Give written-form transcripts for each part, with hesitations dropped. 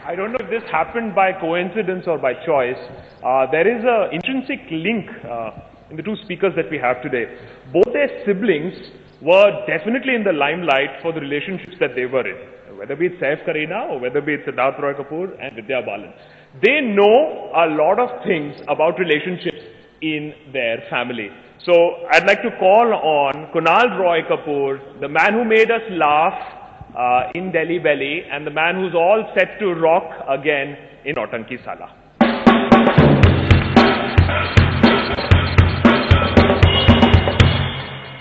I don't know if this happened by coincidence or by choice. There is an intrinsic link in the two speakers that we have today. Both their siblings were definitely in the limelight for the relationships that they were in, whether be it Saif Kareena or whether be it Siddharth Roy Kapur and Vidya Balan. They know a lot of things about relationships in their family. So I'd like to call on Kunaal Roy Kapur, the man who made us laugh in Delhi Belly, and the man who's all set to rock again in Nautanki Sala.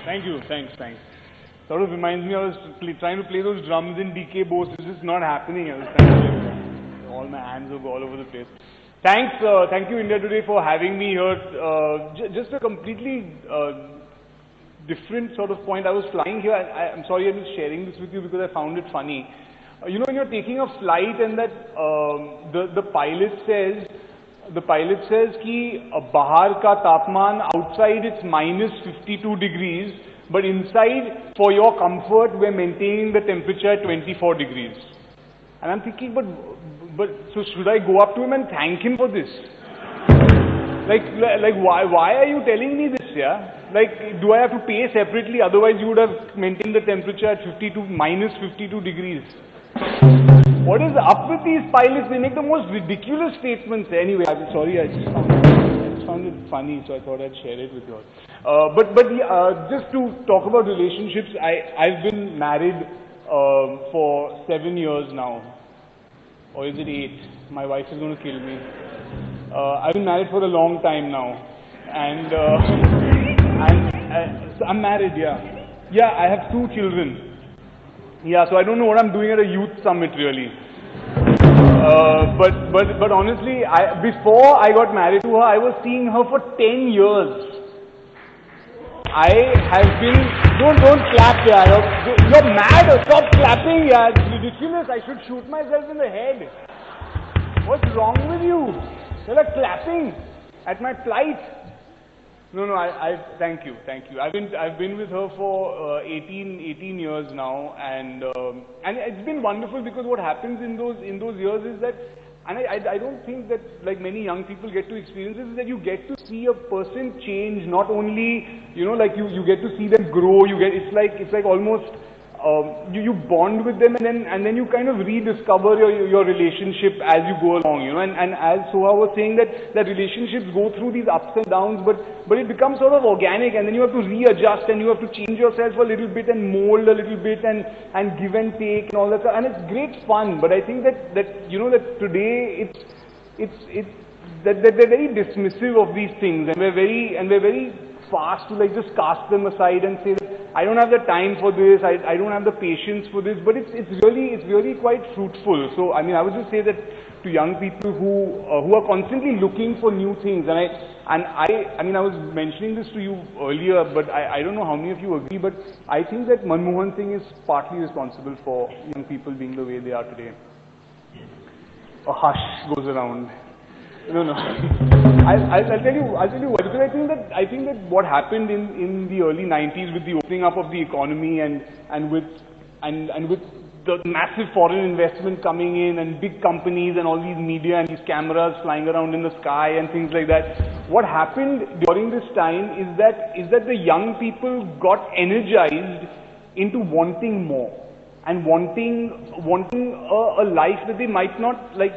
Thank you, thanks. Sort of reminds me, I was trying to play those drums in DK Bose. It's just not happening. I was trying to, all my hands were all over the place. Thanks, thank you India Today for having me here. Just a completely different sort of point. I was flying here. I'm sorry I'm just sharing this with you because I found it funny. You know, when you're taking a flight and that the pilot says कि बाहर का तापमान outside it's minus 52 degrees, but inside for your comfort we're maintaining the temperature at 24 degrees. And I'm thinking, but so should I go up to him and thank him for this? Like why are you telling me this? Yeah, like do I have to pay separately? Otherwise you would have maintained the temperature at minus 52 degrees. What is up with these pilots? They make the most ridiculous statements. Anyway, I'm sorry, I just found it funny, so I thought I'd share it with you all. But just to talk about relationships, I've been married for 7 years now, or is it 8? My wife is going to kill me. I've been married for a long time now, and so I'm married. Yeah, I have 2 children. Yeah, so I don't know what I'm doing at a youth summit really. But honestly, before I got married to her, I was seeing her for 10 years. I have been, don't clap, yeah. You're mad, stop clapping, yeah. It's ridiculous, I should shoot myself in the head. What's wrong with you? You're like clapping at my flight. No, thank you. I've been with her for 18 years now, and it's been wonderful because what happens in those years is that, and I don't think that like many young people get to experience this, is that you get to see a person change. Not only, you know, like you get to see them grow. It's like almost you bond with them, and then you kind of rediscover your relationship as you go along, you know. And as Soha was saying, that relationships go through these ups and downs, but it becomes sort of organic, and then you have to readjust, and you have to change yourself a little bit and mold a little bit and give and take and all that stuff. And it's great fun. But I think that you know that today that they're very dismissive of these things, and we're very fast to like just cast them aside and say that I don't have the time for this, I don't have the patience for this, but it's really quite fruitful. So I mean, I would just say that to young people who are constantly looking for new things, and I mean I was mentioning this to you earlier, but I don't know how many of you agree, but I think that Manmohan Singh is partly responsible for young people being the way they are today. A hush goes around. No. I'll tell you why, because I think that what happened in the early 90s with the opening up of the economy and with the massive foreign investment coming in and big companies and all these media and these cameras flying around in the sky and things like that, what happened during this time is that the young people got energized into wanting more and wanting a life that they might not like,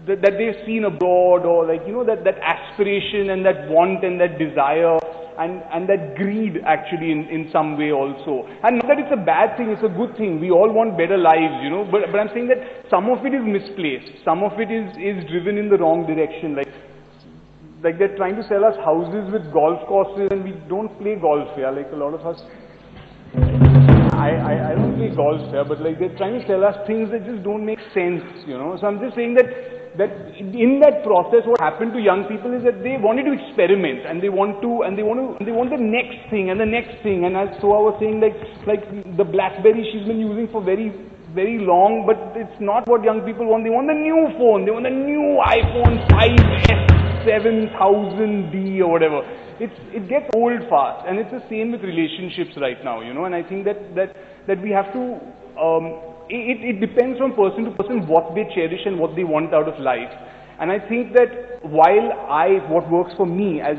that they've seen abroad, or like, you know, that aspiration and that want and that desire and that greed actually in some way also. And not that it's a bad thing, it's a good thing. We all want better lives, you know, but I'm saying that some of it is misplaced. Some of it is driven in the wrong direction. Like they're trying to sell us houses with golf courses, and we don't play golf here, like a lot of us. I don't play golf here, but like they're trying to sell us things that just don't make sense, you know. So I'm just saying that in that process, what happened to young people is that they wanted to experiment, and they want the next thing and the next thing. And as Soha was saying, like the BlackBerry she's been using for very, very long, but it's not what young people want. They want the new phone. They want the new iPhone 5S 7000D or whatever. It gets old fast, and it's the same with relationships right now, you know. And I think that we have to it depends from person to person what they cherish and what they want out of life. And I think that while what works for me as,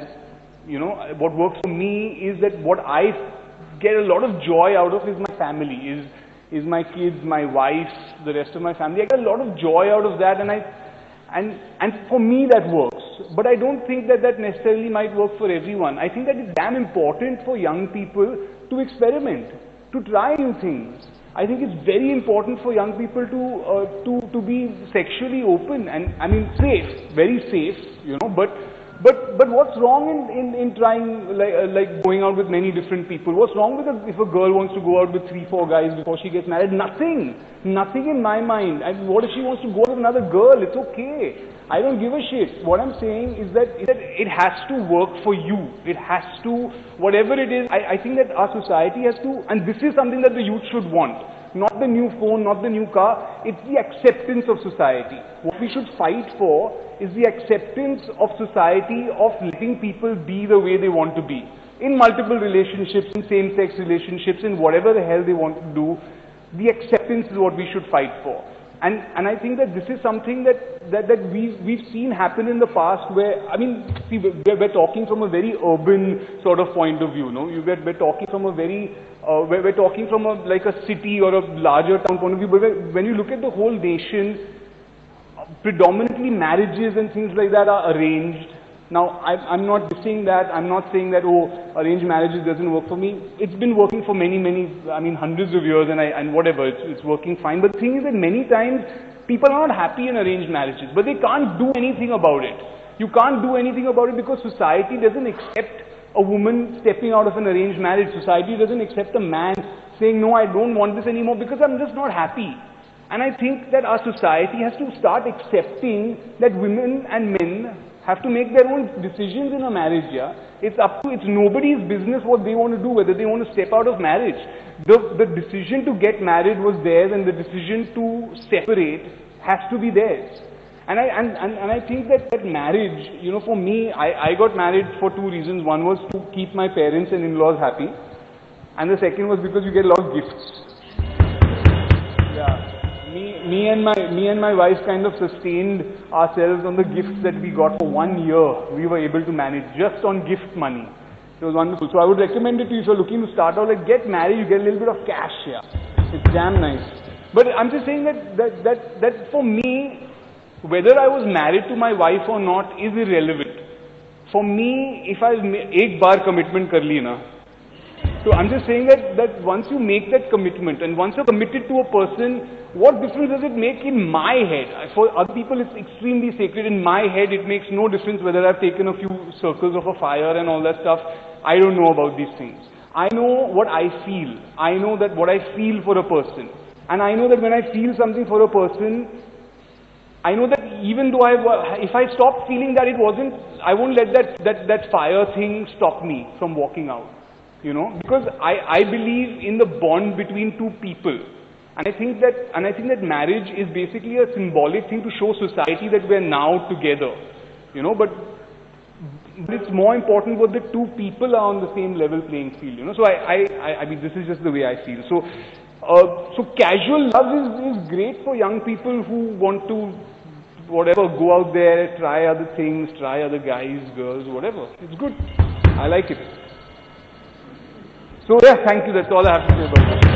what works for me is that what I get a lot of joy out of is my family, is my kids, my wife, the rest of my family. I get a lot of joy out of that, and for me that works. But I don't think that necessarily might work for everyone. I think that it's damn important for young people to experiment, to try new things. I think it's very important for young people to be sexually open and, I mean, safe, very safe, But what's wrong in trying, like going out with many different people? What's wrong with if a girl wants to go out with 3-4 guys before she gets married? Nothing in my mind. And what if she wants to go with another girl? It's okay. I don't give a shit. What I'm saying is that it has to work for you. It has to, whatever it is, I think that our society has to, and this is something that the youth should want. Not the new phone, not the new car, it's the acceptance of society. What we should fight for is the acceptance of society of letting people be the way they want to be. In multiple relationships, in same-sex relationships, in whatever the hell they want to do, the acceptance is what we should fight for. And I think that this is something that we've seen happen in the past where, I mean, see, we're talking from a very urban sort of point of view, no? We're talking from a very, we're talking from like a city or a larger town point of view, but when you look at the whole nation, predominantly marriages and things like that are arranged. Now, I'm not saying that, I'm not saying that, oh, arranged marriages doesn't work for me. It's been working for many, I mean, hundreds of years and whatever, it's working fine. But the thing is that many times, people are not happy in arranged marriages, but they can't do anything about it. You can't do anything about it because society doesn't accept a woman stepping out of an arranged marriage. Society doesn't accept a man saying, no, I don't want this anymore because I'm just not happy. And I think that our society has to start accepting that women and men have to make their own decisions in a marriage, yeah. It's nobody's business what they want to do, whether they want to step out of marriage. The decision to get married was theirs, and the decision to separate has to be theirs. And I think that marriage, for me, I got married for 2 reasons. One was to keep my parents and in-laws happy, and the second was because you get a lot of gifts. Yeah. Me and my wife kind of sustained ourselves on the gifts that we got for 1 year. We were able to manage just on gift money. It was wonderful. So I would recommend it to you if you're looking to start out, like get married, you get a little bit of cash here. It's damn nice. But I'm just saying that for me, whether I was married to my wife or not is irrelevant. For me, if I ek baar commitment kar li na, so I'm just saying that once you make that commitment and once you're committed to a person, what difference does it make in my head? For other people it's extremely sacred. In my head it makes no difference whether I've taken a few circles of a fire and all that stuff. I don't know about these things. I know what I feel. I know that what I feel for a person. And I know that when I feel something for a person, I know that even though if I stop feeling that I won't let that fire thing stop me from walking out. Because I believe in the bond between two people. And I think that marriage is basically a symbolic thing to show society that we're now together. But it's more important what the two people are on the same level playing field. So I mean, this is just the way I feel. So casual love is great for young people who want to, whatever, go out there, try other things, try other guys, girls, whatever. It's good. I like it. So yeah, thank you. That's all I have to say about that.